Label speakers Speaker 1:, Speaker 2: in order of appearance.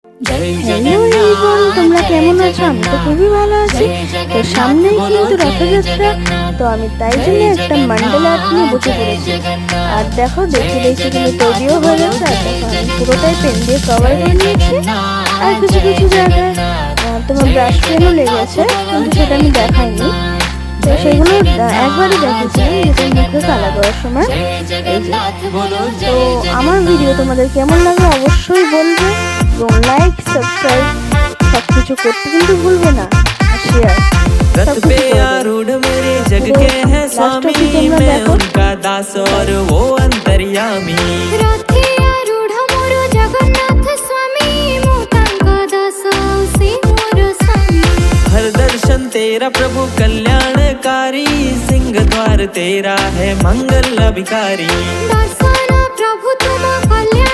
Speaker 1: Hello everyone, তোমরা কেমন আছো? আমি তো খুবই ভালো আছি। তো সামনেই কিন্তু রথযাত্রা, তো আমি তাই জন্য একটা মান্ডালা আর্ট নিয়ে বসে পড়েছি। আর দেখো দেখে কিন্তু তৈরিও হয়ে গেছে। আর দেখো আমি পুরোটাই পেন দিয়ে কভার করে নিয়েছি। আর কিছু কিছু জায়গায় তোমার ব্রাশ পেনও লেগেছে, কিন্তু সেটা আমি দেখাইনি। তো সেগুলো একবারই দেখেছিলাম, যেটা মুখে কালা করার সময়। তো আমার ভিডিও তোমাদের কেমন লাগে অবশ্যই বলবে, এবং লাইক সাবস্ক্রাইব সবকিছু করতে কিন্তু ভুলবে না, আর শেয়ার
Speaker 2: रथ पे आरूढ़ मेरे जग के हैं स्वामी, मैं उनका दास और वो अंतर्यामी।
Speaker 3: रथे आरूढ़ मोर जगन्नाथ स्वामी, मु तांका दास से मोर स्वामी।
Speaker 2: हर दर्शन तेरा प्रभु कल्याणकारी, सिंह द्वार तेरा है मंगल अभिकारी।
Speaker 3: दर्शन प्रभु तुम कल्याण